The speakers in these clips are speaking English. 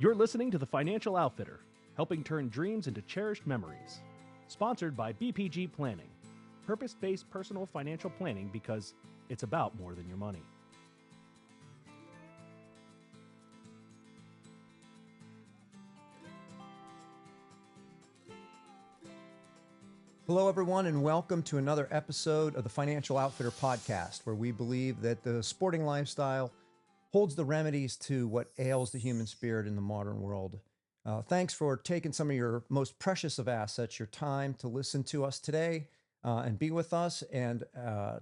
You're listening to The Financial Outfitter, helping turn dreams into cherished memories. Sponsored by BPG Planning, purpose-based personal financial planning because it's about more than your money. Hello, everyone, and welcome to another episode of the Financial Outfitter podcast, where we believe that the sporting lifestyle holds the remedies to what ails the human spirit in the modern world. Thanks for taking some of your most precious of assets, your time, to listen to us today and be with us. And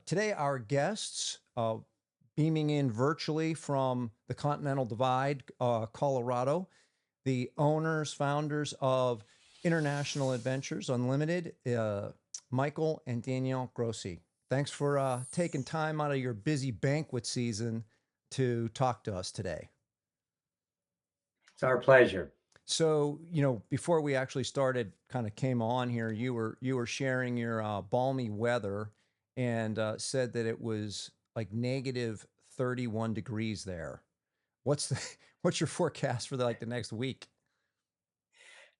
today, our guests, beaming in virtually from the Continental Divide, Colorado, the owners, founders of International Adventures Unlimited, Michael and Danielle Grosse. Thanks for taking time out of your busy banquet season to talk to us today. It's our pleasure. So, before we actually started, kind of came on here, you were sharing your balmy weather and said that it was like negative 31 degrees there. What's your forecast for the next week?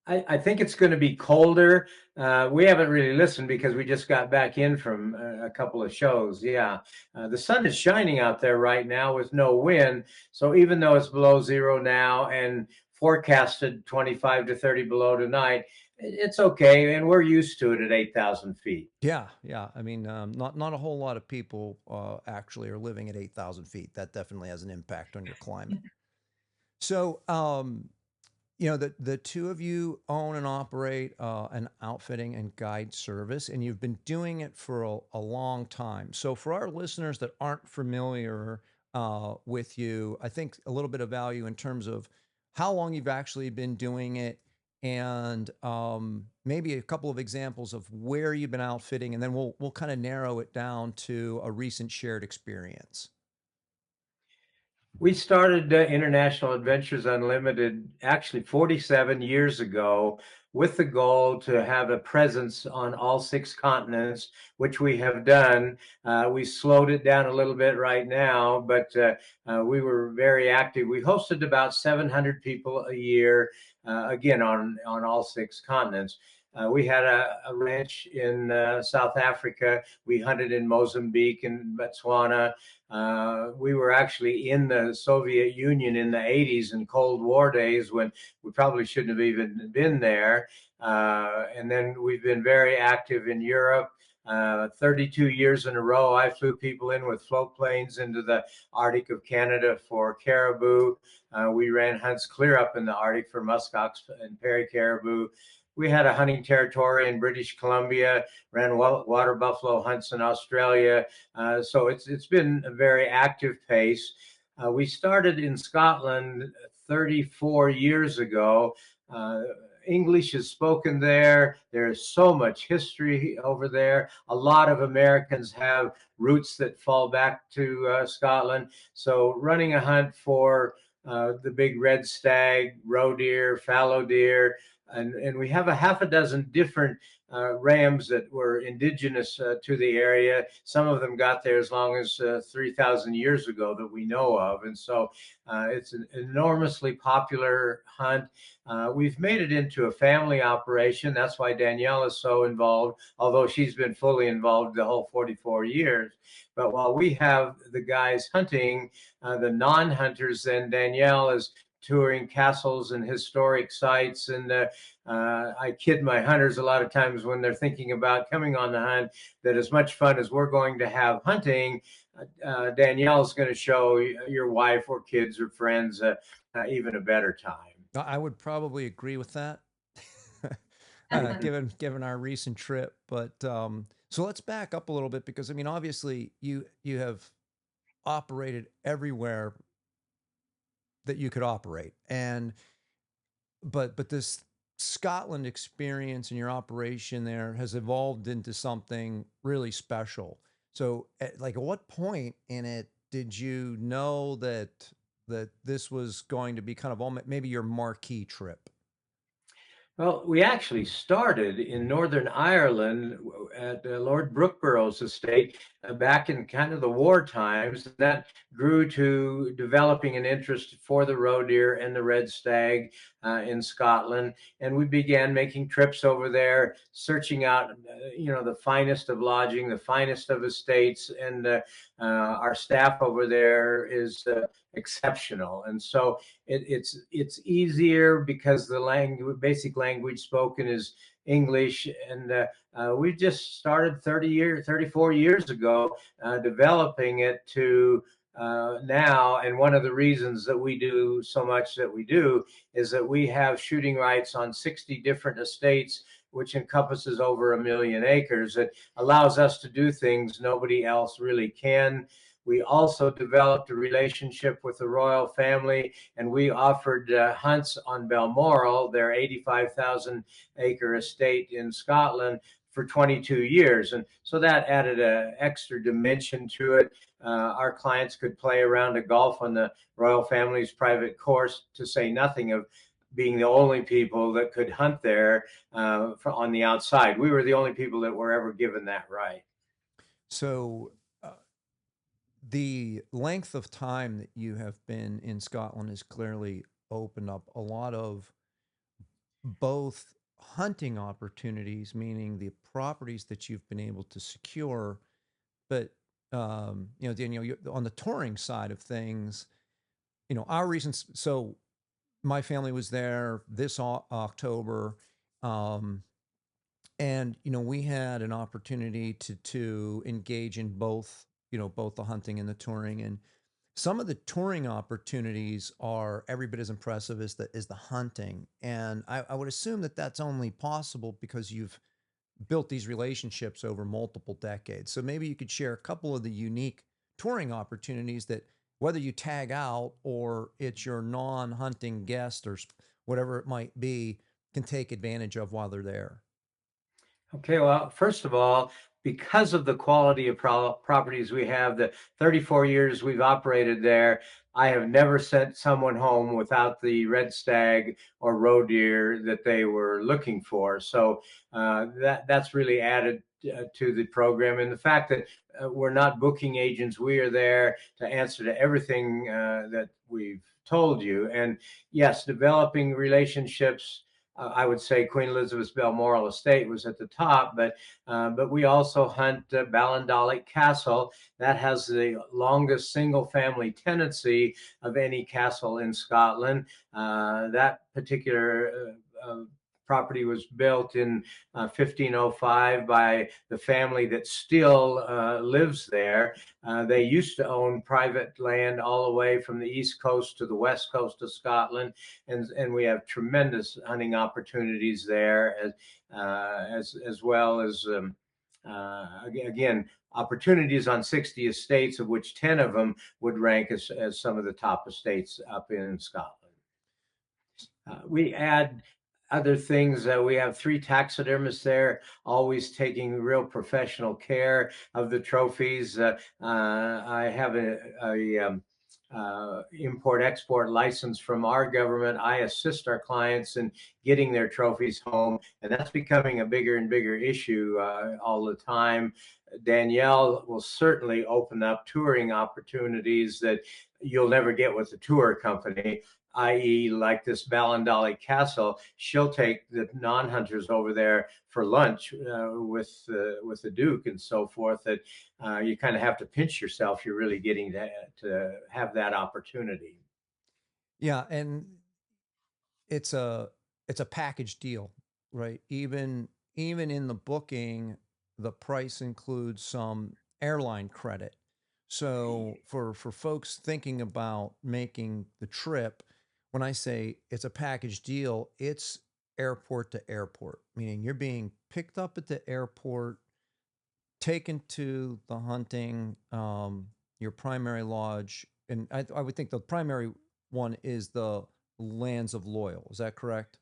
I think it's going to be colder. We haven't really listened because we just got back in from a couple of shows. Yeah. The sun is shining out there right now with no wind. So even though it's below zero now and forecasted 25 to 30 below tonight, it's okay. And we're used to it at 8,000 feet. Yeah. I mean, not a whole lot of people actually are living at 8,000 feet. That definitely has an impact on your climate. So, the two of you own and operate an outfitting and guide service, and you've been doing it for a long time. So for our listeners that aren't familiar with you, I think a little bit of value in terms of how long you've actually been doing it, and maybe a couple of examples of where you've been outfitting, and then we'll kind of narrow it down to a recent shared experience. We started International Adventures Unlimited actually 47 years ago with the goal to have a presence on all 6 continents, which we have done. We slowed it down a little bit right now, but we were very active. We hosted about 700 people a year, again, on all 6 continents. We had a ranch in South Africa. We hunted in Mozambique and Botswana. We were actually in the Soviet Union in the 80s and Cold War days when we probably shouldn't have even been there. And then we've been very active in Europe. 32 years in a row, I flew people in with float planes into the Arctic of Canada for caribou. We ran hunts clear up in the Arctic for muskox and prairie caribou. We had a hunting territory in British Columbia, ran water buffalo hunts in Australia. So it's been a very active pace. We started in Scotland 34 years ago. English is spoken there. There's so much history over there. A lot of Americans have roots that fall back to Scotland. So running a hunt for the big red stag, roe deer, fallow deer, and we have a half a dozen different rams that were indigenous to the area. Some of them got there as long as 3,000 years ago that we know of. And so it's an enormously popular hunt. We've made it into a family operation. That's why Danielle is so involved, although she's been fully involved the whole 44 years. But while we have the guys hunting, the non-hunters, then Danielle is touring castles and historic sites. And I kid my hunters a lot of times when they're thinking about coming on the hunt that as much fun as we're going to have hunting, Danielle's going to show your wife or kids or friends even a better time. I would probably agree with that, given our recent trip. But so let's back up a little bit, because I mean, obviously you have operated everywhere that you could operate, but this Scotland experience and your operation there has evolved into something really special. So at what point in it did you know that this was going to be kind of maybe your marquee trip? Well, we actually started in Northern Ireland at Lord Brookborough's estate back in kind of the war times. That grew to developing an interest for the roe deer and the red stag in Scotland, and we began making trips over there, searching out, the finest of lodging, the finest of estates, and our staff over there is exceptional, and so it's easier because the basic language spoken is English, and we just started 34 years ago, developing it to now. And one of the reasons that we do so much that we do is that we have shooting rights on 60 different estates, which encompasses over 1 million acres. It allows us to do things nobody else really can. We also developed a relationship with the royal family, and we offered hunts on Balmoral, their 85,000 acre estate in Scotland, for 22 years. And so that added an extra dimension to it. Our clients could play around a golf on the royal family's private course, to say nothing of being the only people that could hunt there on the outside. We were the only people that were ever given that right. So, the length of time that you have been in Scotland has clearly opened up a lot of both hunting opportunities, meaning the properties that you've been able to secure, but Danielle, on the touring side of things, our reasons. So, my family was there this October, um, and we had an opportunity to engage in both, both the hunting and the touring, and some of the touring opportunities are every bit as impressive as the hunting. And I would assume that that's only possible because you've built these relationships over multiple decades. So maybe you could share a couple of the unique touring opportunities that, whether you tag out or it's your non-hunting guest or whatever it might be, can take advantage of while they're there. Okay, well, first of all, because of the quality of properties we have, the 34 years we've operated there, I have never sent someone home without the red stag or roe deer that they were looking for. So that's really added to the program. And the fact that we're not booking agents, we are there to answer to everything that we've told you. And yes, developing relationships. I would say Queen Elizabeth's Balmoral estate was at the top, but we also hunt Ballindollig Castle. That has the longest single family tenancy of any castle in Scotland. That particular property was built in 1505 by the family that still lives there. They used to own private land all the way from the east coast to the west coast of Scotland, and we have tremendous hunting opportunities there, as well as again, opportunities on 60 estates, of which 10 of them would rank as some of the top estates up in Scotland. We add other things. We have 3 taxidermists there, always taking real professional care of the trophies. I have a import-export license from our government. I assist our clients in getting their trophies home, and that's becoming a bigger and bigger issue all the time. Danielle will certainly open up touring opportunities that you'll never get with a tour company, i.e., like this Ballinollig Castle. She'll take the non-hunters over there for lunch with the Duke and so forth. That you kind of have to pinch yourself. You're really getting to have that opportunity. Yeah, and it's a package deal, right? Even in the booking, the price includes some airline credit. So for folks thinking about making the trip, when I say it's a package deal, it's airport to airport, meaning you're being picked up at the airport, taken to the hunting, your primary lodge, and I would think the primary one is the Lands of Loyal. Is that correct?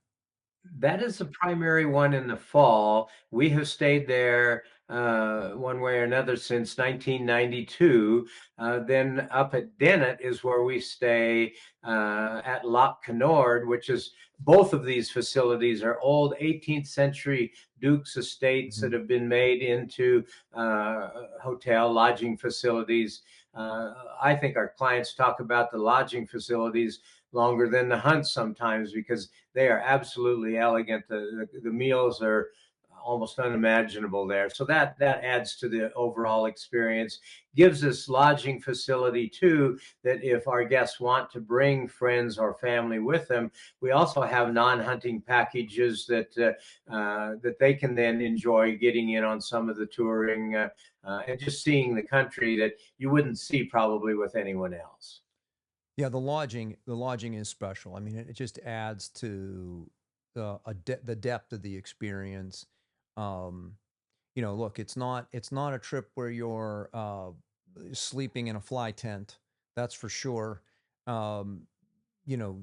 That is the primary one in the fall. We have stayed there one way or another since 1992. Then up at Dennett is where we stay at Loch Canord, which is both of these facilities are old 18th century Duke's estates that have been made into hotel lodging facilities. I think our clients talk about the lodging facilities longer than the hunts sometimes because they are absolutely elegant. The meals are almost unimaginable there. So that adds to the overall experience. Gives us lodging facility too, that if our guests want to bring friends or family with them, we also have non-hunting packages that that they can then enjoy getting in on some of the touring and just seeing the country that you wouldn't see probably with anyone else. Yeah, the lodging is special. I mean, it just adds to the depth of the experience. Um, look, it's not a trip where you're sleeping in a fly tent. That's for sure. Um, you know,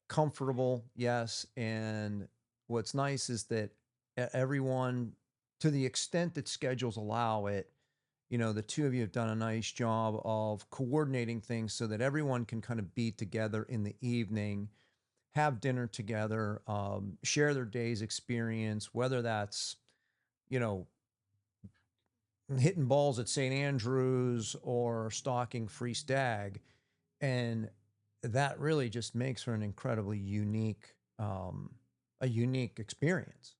Comfortable, yes. And what's nice is that everyone, to the extent that schedules allow it, the two of you have done a nice job of coordinating things so that everyone can kind of be together in the evening, have dinner together, share their day's experience, whether that's, you know, hitting balls at St. Andrews or stalking free stag. And that really just makes for an incredibly unique experience.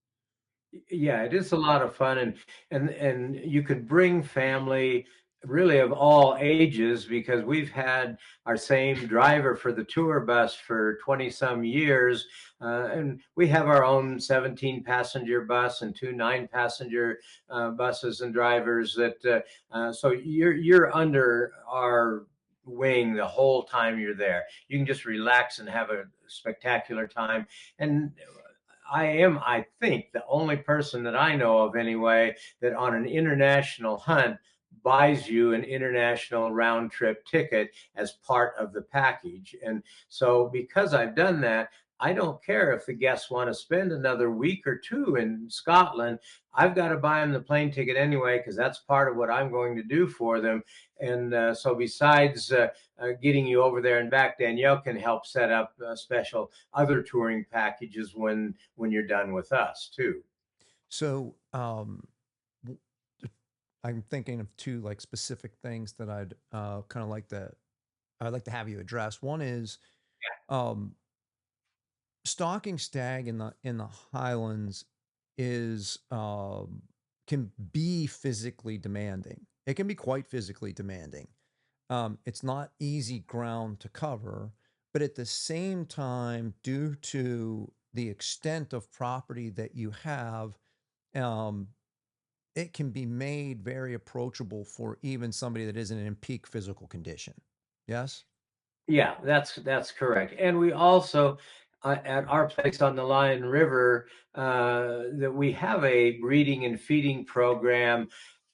Yeah, it is a lot of fun, and you could bring family really of all ages because we've had our same driver for the tour bus for 20 some years, and we have our own 17 passenger bus and two 9 passenger buses and drivers that so you're under our wing the whole time you're there. You can just relax and have a spectacular time. And I think, the only person that I know of anyway that on an international hunt buys you an international round trip ticket as part of the package. And so, because I've done that, I don't care if the guests want to spend another week or two in Scotland. I've got to buy them the plane ticket anyway, because that's part of what I'm going to do for them. And so, besides getting you over there and back, Danielle can help set up special other touring packages when you're done with us too. So w- I'm thinking of two like specific things that I'd like to have you address. One is um, stalking stag in the Highlands is can be physically demanding. It can be quite physically demanding. It's not easy ground to cover, but at the same time, due to the extent of property that you have, um, it can be made very approachable for even somebody that isn't in peak physical condition. Yes? Yeah, that's correct. And we also at our place on the Lion River that we have a breeding and feeding program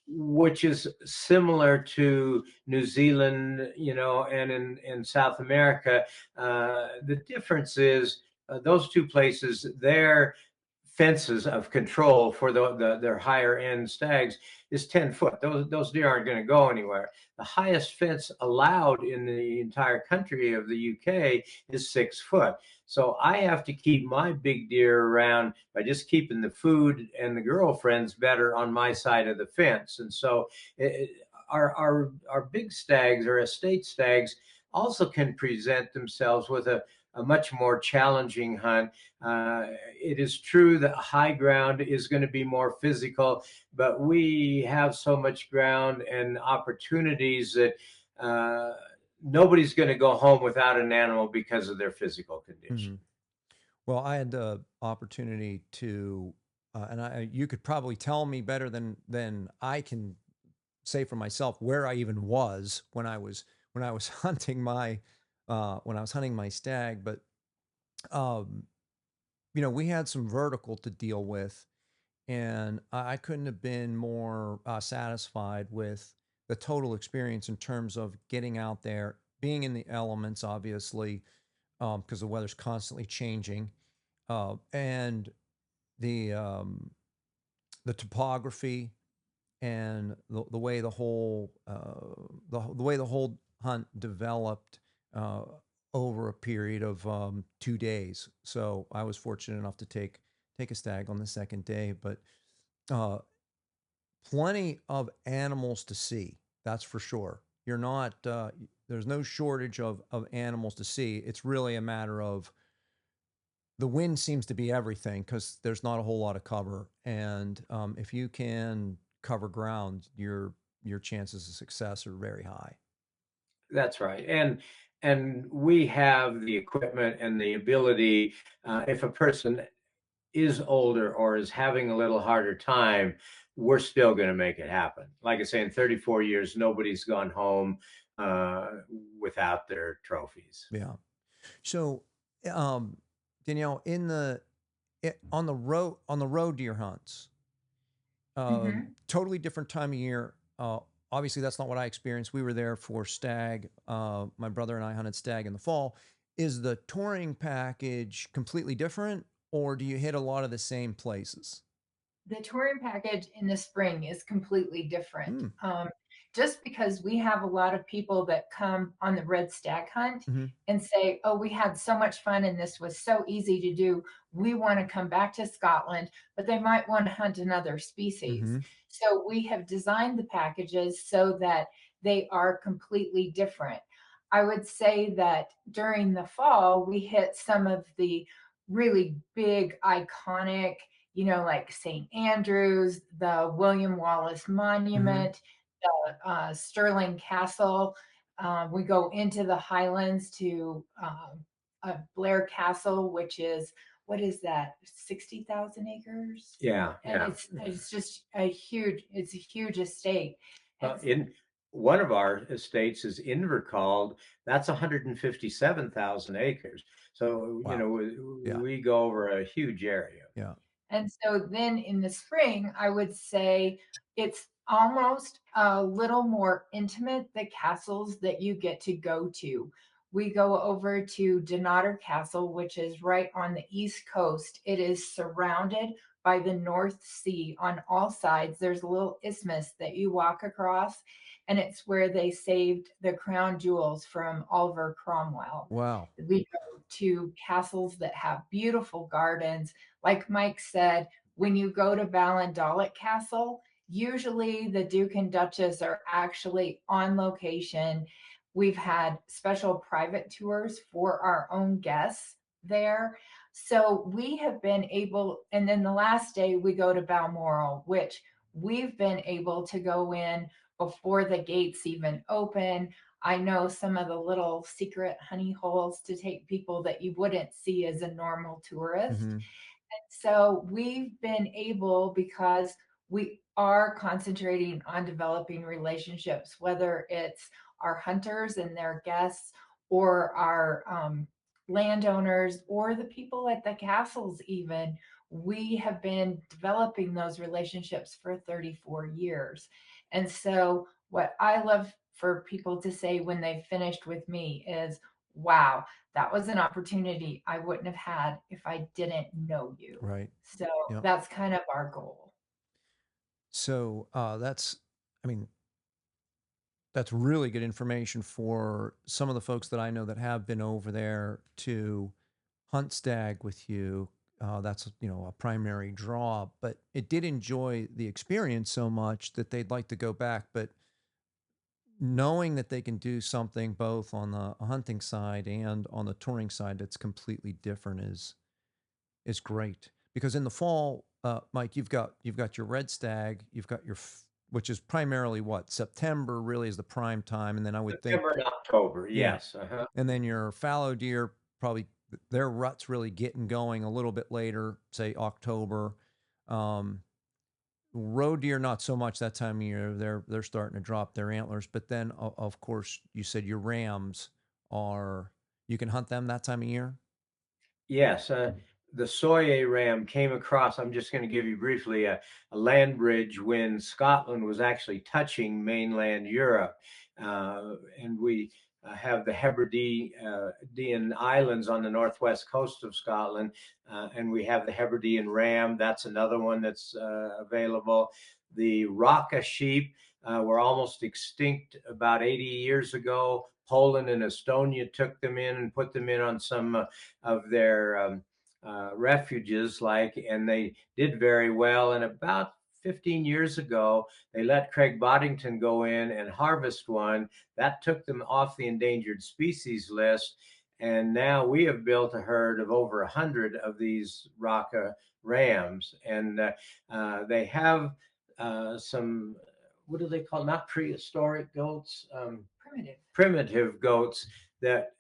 which is similar to New Zealand, and in South America. The difference is those two places, their fences of control for their higher end stags is 10 foot. Those deer aren't going to go anywhere. The highest fence allowed in the entire country of the UK is 6 foot. So I have to keep my big deer around by just keeping the food and the girlfriends better on my side of the fence. And so our big stags or estate stags also can present themselves with a much more challenging hunt. It is true that high ground is going to be more physical, but we have so much ground and opportunities that nobody's going to go home without an animal because of their physical condition. Hmm. Well, I had the opportunity to, and you could probably tell me better than I can say for myself where I even was when I was when I was hunting my stag. But um, we had some vertical to deal with, and I couldn't have been more satisfied with the total experience in terms of getting out there, being in the elements, obviously, because the weather's constantly changing, and the um, the topography, and the way the whole the way the whole hunt developed over a period of 2 days. So I was fortunate enough to take a stag on the second day, but uh, plenty of animals to see. That's for sure. You're not there's no shortage of animals to see. It's really a matter of the wind seems to be everything because there's not a whole lot of cover, and if you can cover ground, your chances of success are very high. That's right. And we have the equipment and the ability, if a person is older or is having a little harder time, we're still going to make it happen. Like I say, in 34 years, nobody's gone home uh, without their trophies. Yeah. So, um, Danielle, on the road deer hunts, totally different time of year. Obviously, that's not what I experienced. We were there for stag. My brother and I hunted stag in the fall. Is the touring package completely different, or do you hit a lot of the same places? The touring package in the spring is completely different. Hmm. Just because we have a lot of people that come on the red stag hunt Mm-hmm. and say, oh, we had so much fun and this was so easy to do. We want to come back to Scotland, but they might want to hunt another species. Mm-hmm. So we have designed the packages so that they are completely different. I would say that during the fall, we hit some of the really big, iconic, like St. Andrews, the William Wallace Mm-hmm. Monument, the Stirling Castle. We go into the Highlands to Blair Castle, which is, what is that, 60,000 acres? Yeah, And yeah. it's just it's a huge estate. And In one of our estates is Invercalled. That's 157,000 acres. So, Wow. Yeah. we go over a huge area. Yeah. And so then in the spring, I would say it's almost a little more intimate, the castles that you get to go to. We go over to Dunnottar Castle, which is right on the east coast. It is surrounded by the North Sea on all sides. There's a little isthmus that you walk across, and it's where they saved the crown jewels from Oliver Cromwell. Wow. We go to castles that have beautiful gardens. Like Mike said, when you go to Ballindollig Castle, usually the Duke and Duchess are actually on location. We've had special private tours for our own guests there. So we have been able, and then the last day we go to Balmoral, which we've been able to go in before the gates even open. I know some of the little secret honey holes to take people that you wouldn't see as a normal tourist. Mm-hmm. So we've been able, because we are concentrating on developing relationships, whether it's our hunters and their guests, or our landowners, or the people at the castles, even. We have been developing those relationships for 34 years. And so, what I love for people to say when they've finished with me is, wow, that was an opportunity I wouldn't have had if I didn't know you. Right. So Yeah. that's kind of our goal. So I mean, that's really good information for some of the folks that I know that have been over there to hunt stag with you. That's a primary draw, but it did enjoy the experience so much that they'd like to go back. But knowing that they can do something both on the hunting side and on the touring side that's completely different is great. Because in the fall, Mike, you've got your red stag, you've got which is primarily what, September really is the prime time, and then I would think, September and October, yeah, yes. Uh-huh. and then your fallow deer probably their rut's really getting going a little bit later, say October. Um, Roe deer, not so much that time of year. They're starting to drop their antlers. But then, of course, you said your rams are, you can hunt them that time of year. Yes, the Soye ram came across. I'm just going to give you briefly a land bridge when Scotland was actually touching mainland Europe, and we have the Hebridean Islands on the northwest coast of Scotland, and we have the Hebridean ram. That's another one that's available. The Raka sheep were almost extinct about 80 years ago. Poland and Estonia took them in and put them in on some of their refuges, and they did very well. And about 15 years ago, they let Craig Boddington go in and harvest one. That took them off the endangered species list. And now we have built a herd of over 100 of these Raka rams. And they have some, what do they call, not prehistoric goats? Primitive goats that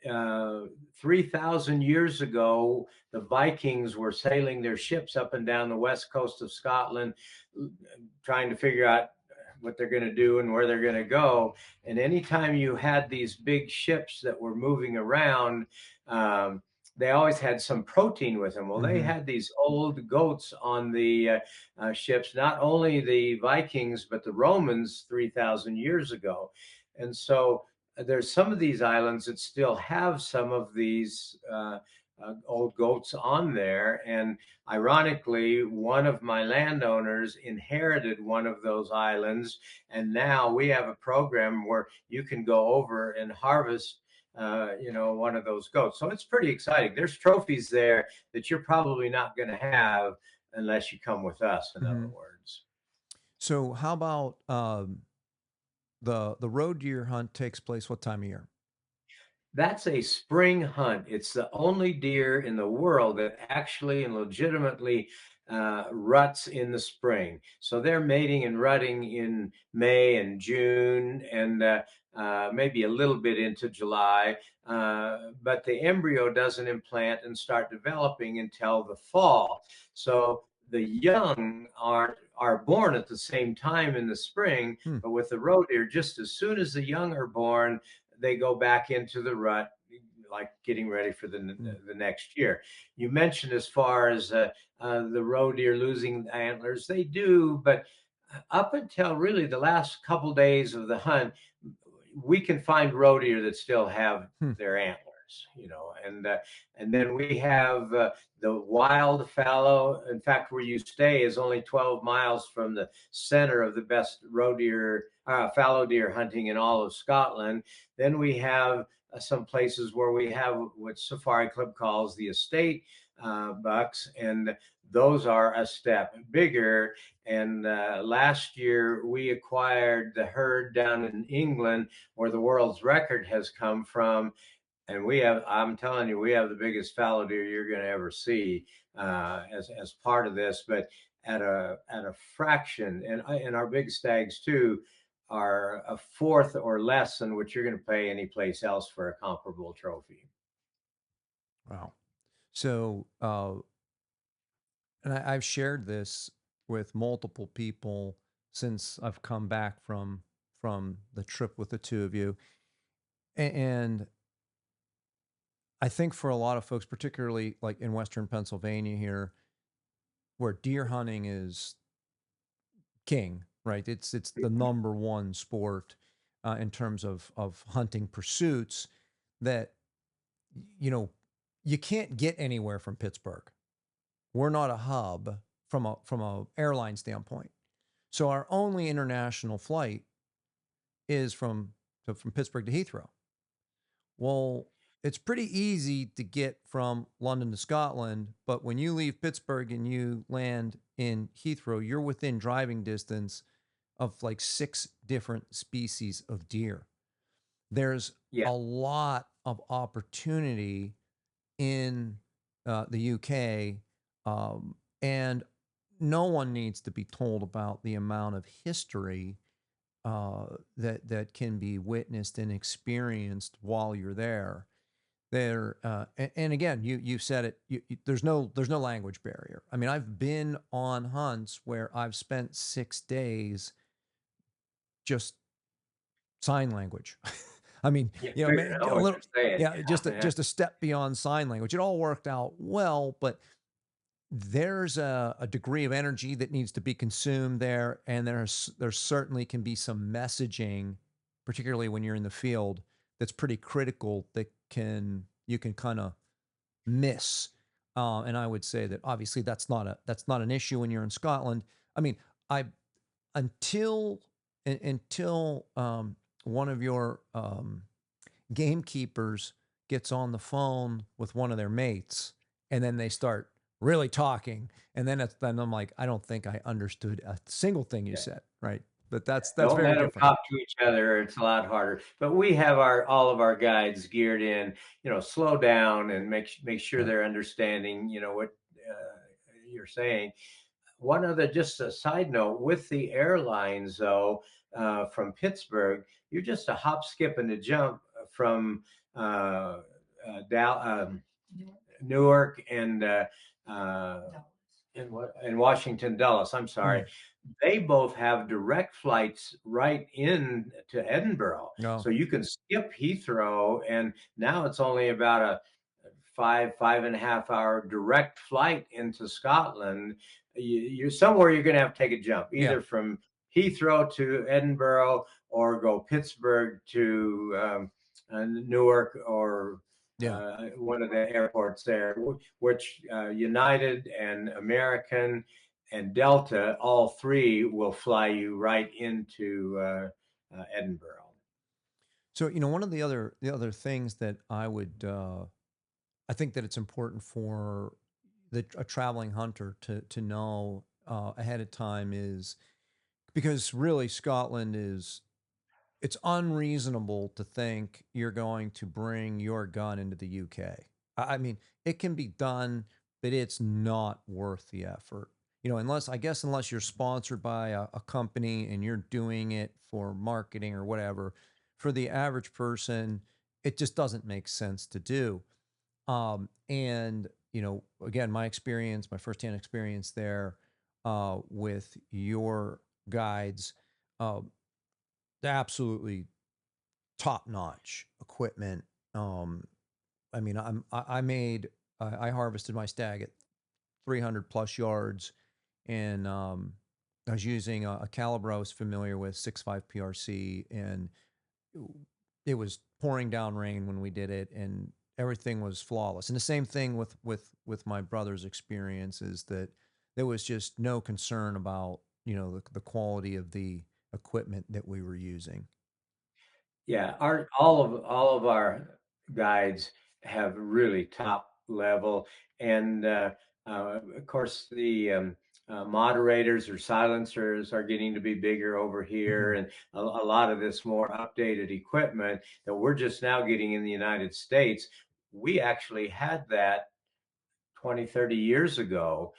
3,000 years ago, the Vikings were sailing their ships up and down the west coast of Scotland, trying to figure out what they're going to do and where they're going to go. And anytime you had these big ships that were moving around, they always had some protein with them. Well, they had these old goats on the ships, not only the Vikings, but the Romans 3,000 years ago. And so there's some of these islands that still have some of these old goats on there. And ironically, one of my landowners inherited one of those islands. And now we have a program where you can go over and harvest one of those goats. So it's pretty exciting. There's trophies there that you're probably not going to have unless you come with us, in other words. So how about the road deer hunt takes place what time of year? That's a spring hunt. It's the only deer in the world that actually and legitimately ruts in the spring. So they're mating and rutting in May and June, and maybe a little bit into July. But the embryo doesn't implant and start developing until the fall. So the young are born at the same time in the spring, but with the roe deer, just as soon as the young are born, they go back into the rut, like getting ready for the next year. You mentioned as far as the roe deer losing antlers, they do, but up until really the last couple days of the hunt, we can find roe deer that still have their antlers. And then we have the wild fallow. In fact, where you stay is only 12 miles from the center of the best roe deer, fallow deer hunting in all of Scotland. Then we have some places where we have what Safari Club calls the estate bucks, and those are a step bigger. And last year we acquired the herd down in England, where the world's record has come from. And I'm telling you, we have the biggest fallow deer you're going to ever see as part of this, but at a fraction. And our big stags too are a fourth or less than what you're going to pay any place else for a comparable trophy. Wow. So, and I've shared this with multiple people since I've come back from the trip with the two of you, and I think for a lot of folks, particularly like in Western Pennsylvania here, where deer hunting is king, right? It's the number one sport in terms of hunting pursuits. That you can't get anywhere from Pittsburgh. We're not a hub from a airline standpoint. So our only international flight is from Pittsburgh to Heathrow. Well, it's pretty easy to get from London to Scotland, but when you leave Pittsburgh and you land in Heathrow, you're within driving distance of like 6 different species of deer. There's a lot of opportunity in the UK, and no one needs to be told about the amount of history that can be witnessed and experienced while you're there. And again, you said it. There's no language barrier. I mean, I've been on hunts where I've spent 6 days just sign language. I mean, just a step beyond sign language. It all worked out well, but there's a degree of energy that needs to be consumed there, and there certainly can be some messaging, particularly when you're in the field, that's pretty critical that you can kind of miss. And I would say that obviously that's not an issue when you're in Scotland. I mean, until one of your gamekeepers gets on the phone with one of their mates, and then they start really talking, and then I'm like, I don't think I understood a single thing you said, right? But that's Don't very let them different. talk to each other. It's a lot harder. But we have all of our guides geared in. Slow down and make sure Yeah. they're understanding. What you're saying. One other, just a side note, with the airlines though, from Pittsburgh, you're just a hop, skip, and a jump from Newark and in Washington Dulles. I'm sorry. They both have direct flights right in to Edinburgh, No. so you can skip Heathrow, and now it's only about a 5.5 hour direct flight into Scotland. You're somewhere you're going to have to take a jump, either from Heathrow to Edinburgh or go Pittsburgh to Newark or one of the airports there, which United and American and Delta, all three will fly you right into Edinburgh. So, one of the other things that I think that it's important for a traveling hunter to know ahead of time is because really Scotland it's unreasonable to think you're going to bring your gun into the UK. I mean, it can be done, but it's not worth the effort. Unless you're sponsored by a company and you're doing it for marketing or whatever, for the average person, it just doesn't make sense to do. And again, my firsthand experience there with your guides, uh, absolutely top notch equipment. I mean, I harvested my stag at 300 plus yards, and I was using a caliber I was familiar with, 6.5 PRC, and it was pouring down rain when we did it, and everything was flawless. And the same thing with my brother's experience is that there was just no concern about the quality of the equipment that we were using. Yeah, all of our guides have really top level, and of course the moderators or silencers are getting to be bigger over here, and a lot of this more updated equipment that we're just now getting in the United States. We actually had that 20, 30 years ago.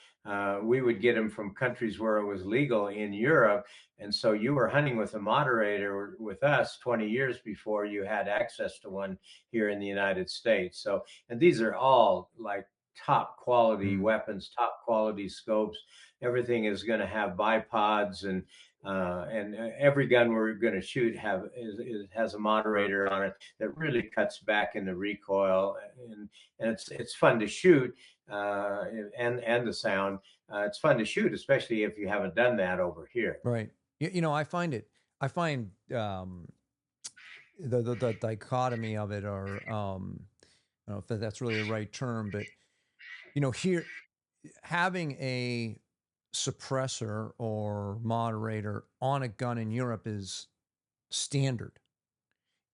We would get them from countries where it was legal in Europe. And so you were hunting with a moderator with us 20 years before you had access to one here in the United States. So, and these are all like top quality weapons, top quality scopes. Everything is going to have bipods, and every gun we're going to shoot has a moderator on it that really cuts back in the recoil, and it's fun to shoot, and the sound. It's fun to shoot, especially if you haven't done that over here. Right. I find the dichotomy of it, or I don't know if that's really the right term, but here having a suppressor or moderator on a gun in Europe is standard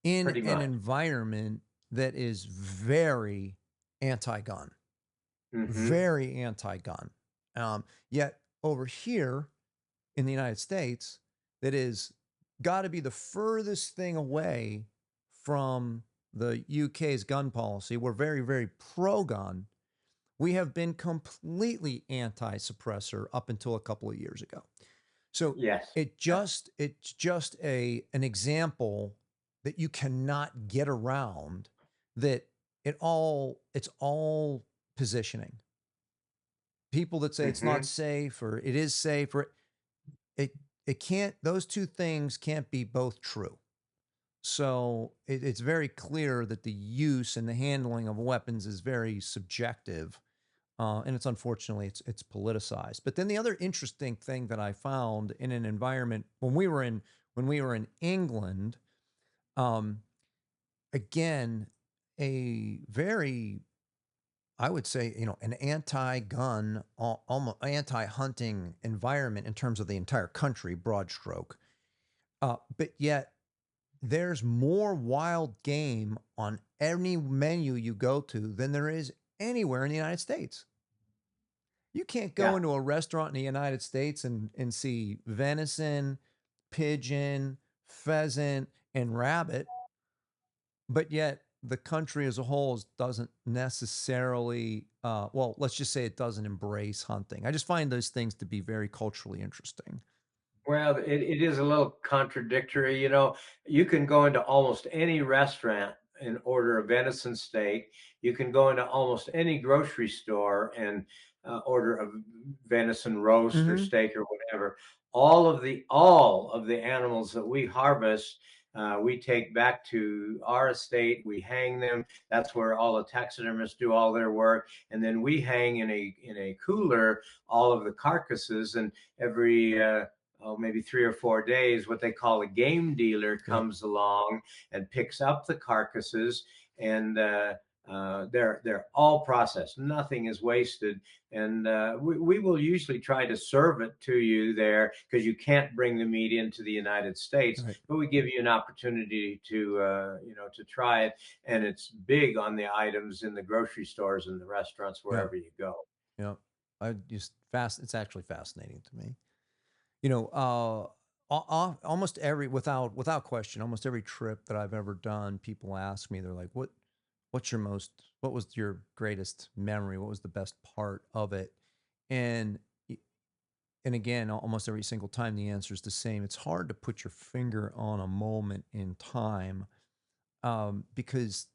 in Pretty an much. environment that is very anti-gun, very anti-gun. Yet over here in the United States, that is got to be the furthest thing away from the UK's gun policy. We're very, very pro-gun. We have been completely anti-suppressor up until a couple of years ago. So yes, it's just an example that you cannot get around, that it's all positioning. People that say it's not safe or it is safe, or it can't, those two things can't be both true. So it's very clear that the use and the handling of weapons is very subjective, and it's unfortunately it's politicized. But then the other interesting thing that I found in an environment when we were in England, again, a very I would say, an anti-gun, almost anti-hunting environment in terms of the entire country, broad stroke. But yet there's more wild game on any menu you go to than there is anywhere in the United States. You can't go Yeah. into a restaurant in the United States and see venison, pigeon, pheasant, and rabbit, but yet the country as a whole doesn't necessarily, well, let's just say it doesn't embrace hunting. I just find those things to be very culturally interesting. Well, it is a little contradictory. You can go into almost any restaurant and order a venison steak. You can go into almost any grocery store and order a venison roast or Hmm. steak or whatever. All of the animals that we harvest, we take back to our estate. We hang them. That's where all the taxidermists do all their work, and then we hang in a cooler all of the carcasses. And every maybe 3 or 4 days, what they call a game dealer Yep. comes along and picks up the carcasses, and they're all processed. Nothing is wasted, and we will usually try to serve it to you there because you can't bring the meat into the United States. Right. But we give you an opportunity to try it, and it's big on the items in the grocery stores and the restaurants Yeah. wherever you go. Yeah. It's actually fascinating to me. Almost every, without question, almost every trip that I've ever done, people ask me, they're like, what was your greatest memory? What was the best part of it? And, and again, almost every single time the answer is the same. It's hard to put your finger on a moment in time, because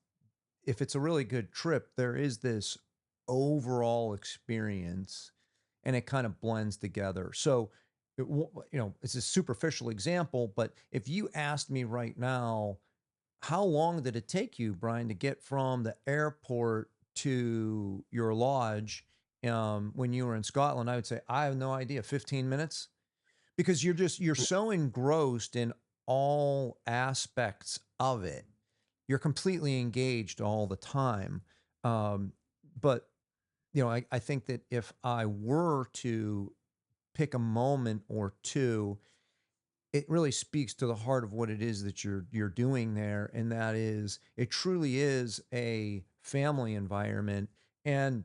if it's a really good trip, there is this overall experience and it kind of blends together. So, it's a superficial example, but if you asked me right now, how long did it take you, Brian, to get from the airport to your lodge when you were in Scotland? I would say, I have no idea, 15 minutes, because you're so engrossed in all aspects of it. You're completely engaged all the time. But I think that if I were to pick a moment or two, it really speaks to the heart of what it is that you're doing there, and that is, it truly is a family environment. And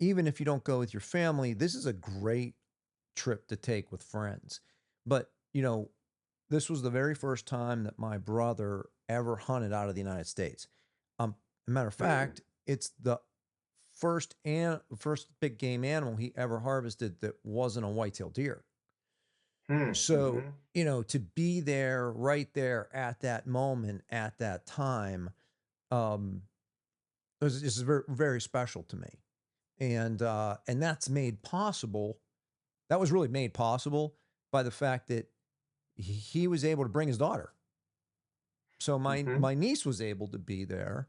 even if you don't go with your family, this is a great trip to take with friends. But this was the very first time that my brother ever hunted out of the United States. A matter of fact, it's the first big game animal he ever harvested that wasn't a white-tailed deer. So, to be there, right there at that moment, at that time, um, was just very, very special to me. And that's made possible. That was really made possible by the fact that he was able to bring his daughter. So my niece was able to be there.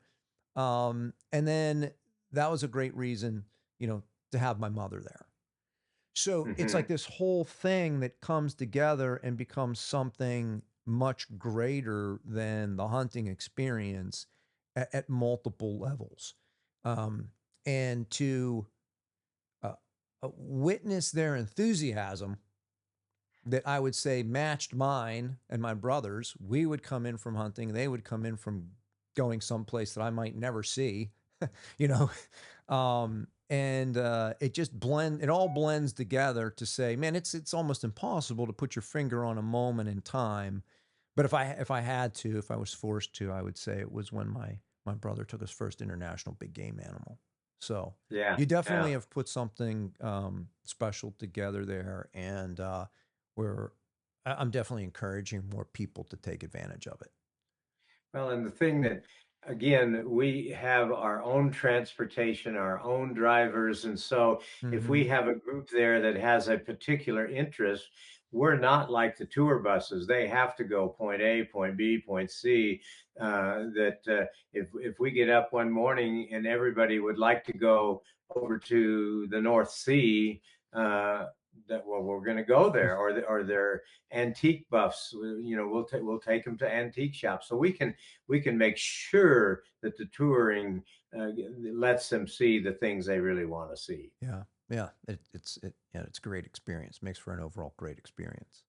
And then that was a great reason, to have my mother there. So it's like this whole thing that comes together and becomes something much greater than the hunting experience at multiple levels. And to witness their enthusiasm that I would say matched mine and my brothers. We would come in from hunting, they would come in from going someplace that I might never see, you know. And it all blends together to say, man, it's almost impossible to put your finger on a moment in time. But if I was forced to, I would say it was when my brother took his first international big game animal. So Yeah, you definitely yeah. have put something special together there, and I'm definitely encouraging more people to take advantage of it. Well, and the thing that, again, we have our own transportation, our own drivers. And so if we Hmm. have a group there that has a particular interest, we're not like the tour buses. They have to go point A, point B, point C. If we get up one morning and everybody would like to go over to the North Sea, that, well, we're going to go there, or they're antique buffs. We'll take them to antique shops, so we can make sure that the touring lets them see the things they really want to see. Yeah, yeah, it's a great experience. Makes for an overall great experience.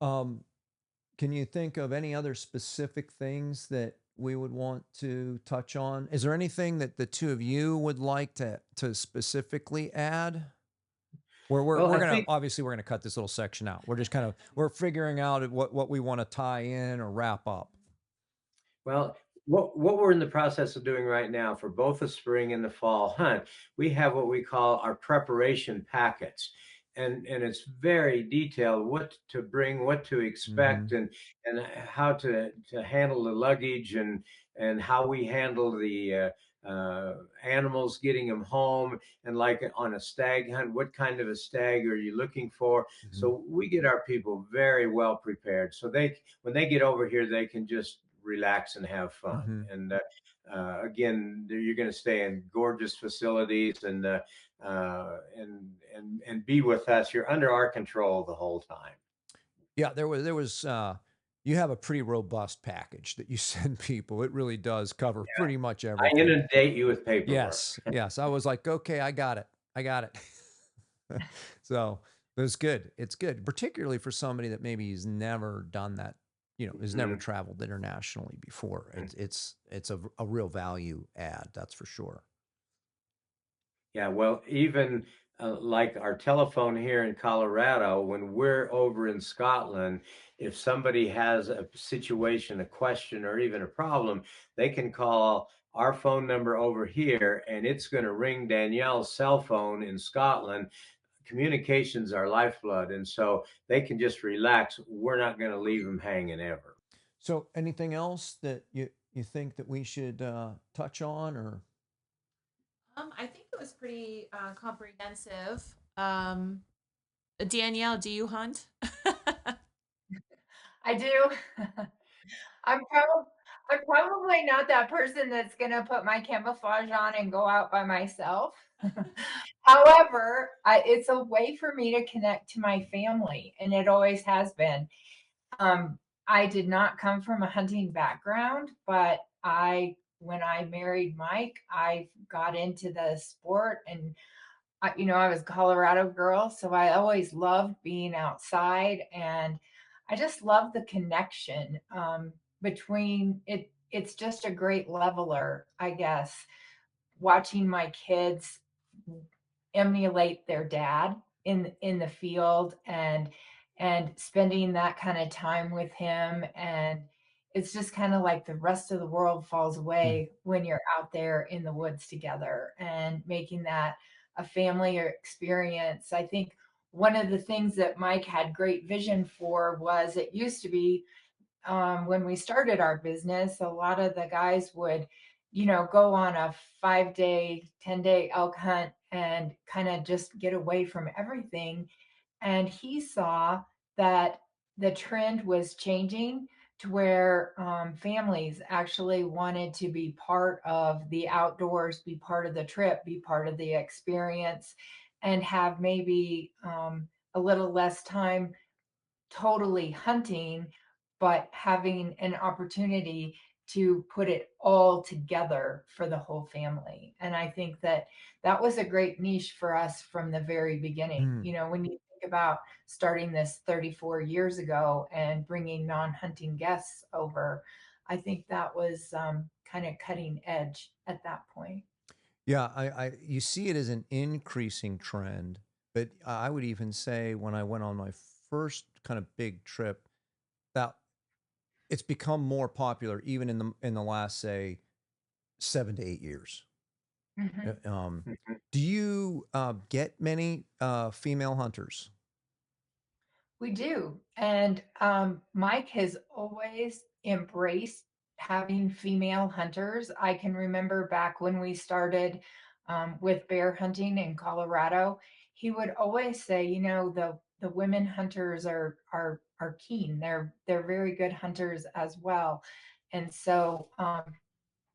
Can you think of any other specific things that we would want to touch on? Is there anything that the two of you would like to specifically add? We're Well, I gonna think, obviously we're gonna cut this little section out. We're just kind of we're figuring out what we want to tie in or wrap up. well, what we're in the process of doing right now for both the spring and the fall hunt, we have what we call our preparation packets. And it's very detailed, what to bring, what to Mm-hmm. expect, and how to handle the luggage, and how we handle the animals, getting them home, and like on a stag hunt, what kind of a stag are you looking for? Mm-hmm. So we get our people very well prepared, so when they get over here, they can just relax and have fun. Mm-hmm. And again, you're going to stay in gorgeous facilities, and be with us. You're under our control the whole time. Yeah, there was you have a pretty robust package that you send people. It really does cover Yeah. pretty much I everything. inundate you with paperwork. Yes, yes. I was like, okay, I got it. I got it. So it's good. It's good, particularly for somebody that maybe has never done that, has never Mhm. traveled internationally before. It's a real value add, that's for sure. Yeah, well, even like our telephone here in Colorado, when we're over in Scotland, if somebody has a situation, a question, or even a problem, they can call our phone number over here, and it's going to ring Danielle's cell phone in Scotland. Communications are lifeblood, and so they can just relax. We're not going to leave them hanging ever. So anything else that you think that we should touch on or? I think it was pretty comprehensive. Danielle, do you hunt? I do. I'm probably not that person that's gonna put my camouflage on and go out by myself. However, it's a way for me to connect to my family, and it always has been. I did not come from a hunting background, but when I married Mike, I got into the sport, and I was a Colorado girl, so I always loved being outside, and I just love the connection between it. It's just a great leveler, I guess, watching my kids emulate their dad in the field, and spending that kind of time with him. And it's just kind of like the rest of the world falls Mm. away when you're out there in the woods together and making that a family experience. I think one of the things that Mike had great vision for was, it used to be, when we started our business, a lot of the guys would, go on a 5-day, 10-day elk hunt and kind of just get away from everything. And he saw that the trend was changing to where families actually wanted to be part of the outdoors, be part of the trip, be part of the experience, and have maybe a little less time totally hunting, but having an opportunity to put it all together for the whole family. And I think that that was a great niche for us from the very beginning. Mm. When you think about starting this 34 years ago and bringing non-hunting guests over, I think that was kind of cutting edge at that point. Yeah, you see it as an increasing trend, but I would even say when I went on my first kind of big trip, that it's become more popular even in the last, say, 7 to 8 years. Mhm. Um, Mhm. do you get many female hunters? We do. And Mike has always embraced having female hunters. I can remember back when we started with bear hunting in Colorado, he would always say, the women hunters are keen. They're very good hunters as well. And so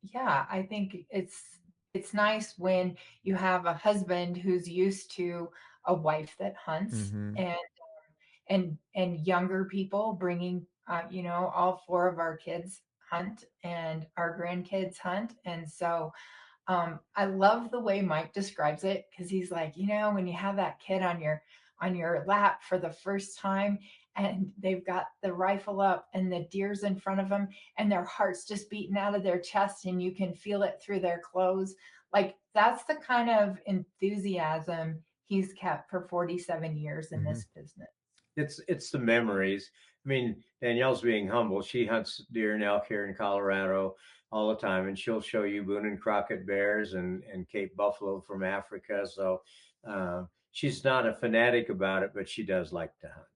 yeah, I think it's nice when you have a husband who's used to a wife that hunts, Mm-hmm. and younger people bringing, all four of our kids hunt and our grandkids hunt. And so I love the way Mike describes it, because he's like, when you have that kid on your lap for the first time, and they've got the rifle up and the deer's in front of them, and their heart's just beating out of their chest, and you can feel it through their clothes. Like, that's the kind of enthusiasm he's kept for 47 years in Mm-hmm. this business. It's the memories. I mean, Danielle's being humble. She hunts deer and elk here in Colorado all the time, and she'll show you Boone and Crockett bears and Cape buffalo from Africa. So she's not a fanatic about it, but she does like to hunt.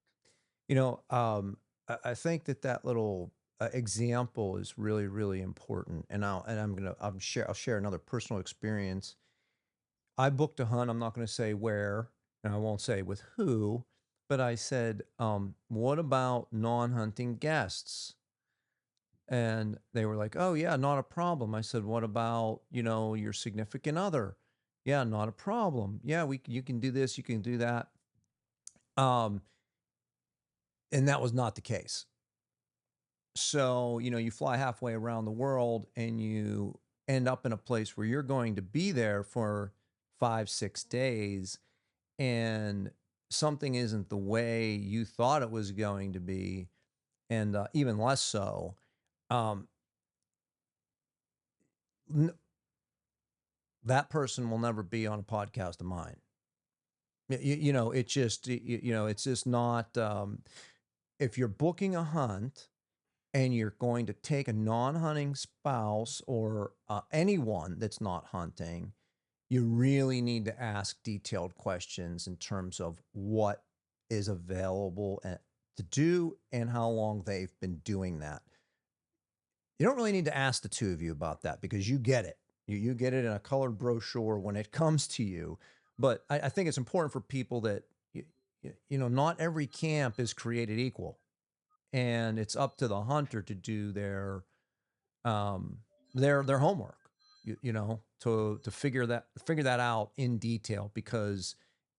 I think that little example is really, really important. And I'll share another personal experience. I booked a hunt. I'm not going to say where, and I won't say with who, but I said, what about non-hunting guests? And they were like, oh yeah, not a problem. I said, what about, your significant other? Yeah, not a problem. Yeah, you can do this, you can do that. And that was not the case. So, you fly halfway around the world and you end up in a place where you're going to be there for 5, 6 days, and something isn't the way you thought it was going to be, and even less so. Um, that person will never be on a podcast of mine. It's just not. If you're booking a hunt and you're going to take a non-hunting spouse or anyone that's not hunting, you really need to ask detailed questions in terms of what is available to do and how long they've been doing that. You don't really need to ask the two of you about that, because you get it. You get it in a colored brochure when it comes to you. But I think it's important for people that, not every camp is created equal. And it's up to the hunter to do their homework, to figure that out in detail, because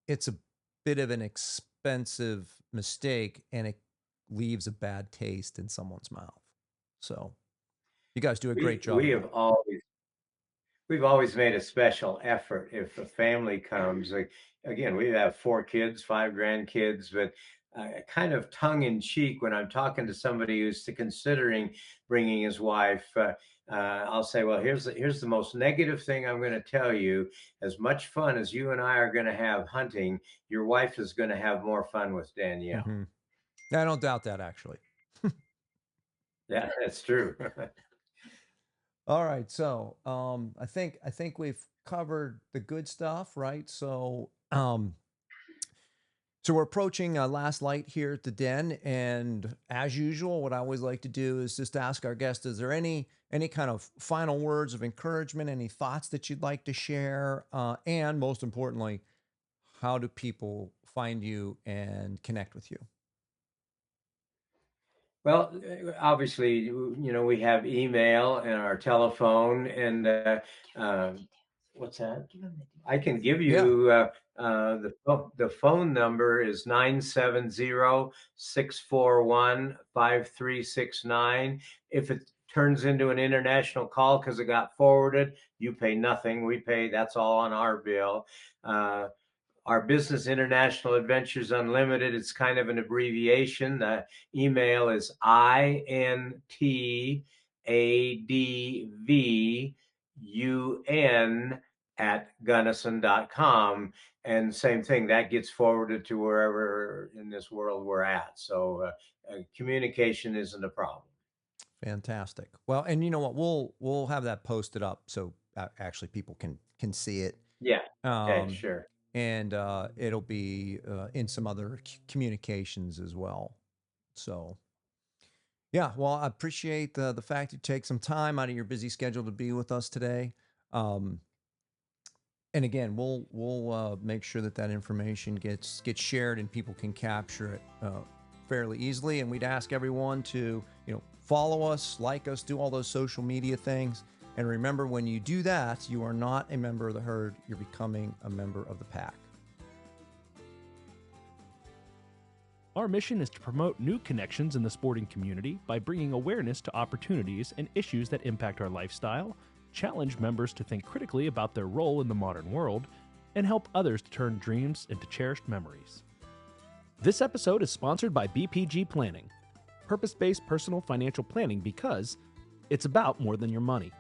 it's a bit of an expensive mistake and it leaves a bad taste in someone's mouth. So you guys do a great job. We've always made a special effort if a family comes. Like, again, we have 4 kids, 5 grandkids, but kind of tongue in cheek, when I'm talking to somebody who's considering bringing his wife, I'll say, well, here's the most negative thing I'm going to tell you. As much fun as you and I are going to have hunting, your wife is going to have more fun with Danielle. Mm-hmm. I don't doubt that, actually. Yeah, that's true. All right, so I think we've covered the good stuff, right? So so we're approaching last light here at the den, and as usual, what I always like to do is just ask our guests: is there any kind of final words of encouragement, any thoughts that you'd like to share, and most importantly, how do people find you and connect with you? Well, obviously, we have email and our telephone, and what's that? I can give you the phone number is 970-641-5369. If it turns into an international call because it got forwarded, you pay nothing. We pay, that's all on our bill. Our business, International Adventures Unlimited, it's kind of an abbreviation. The email is intadvun@gunnison.com. And same thing, that gets forwarded to wherever in this world we're at. So communication isn't a problem. Fantastic. Well, and you know what? We'll have that posted up so actually people can see it. Yeah. Okay, sure. And it'll be in some other communications as well. So, yeah, well, I appreciate the fact you take some time out of your busy schedule to be with us today. And again, we'll make sure that information gets shared and people can capture it fairly easily. And we'd ask everyone to follow us, like us, do all those social media things. And remember, when you do that, you are not a member of the herd. You're becoming a member of the pack. Our mission is to promote new connections in the sporting community by bringing awareness to opportunities and issues that impact our lifestyle, challenge members to think critically about their role in the modern world, and help others to turn dreams into cherished memories. This episode is sponsored by BPG Planning, purpose-based personal financial planning because it's about more than your money.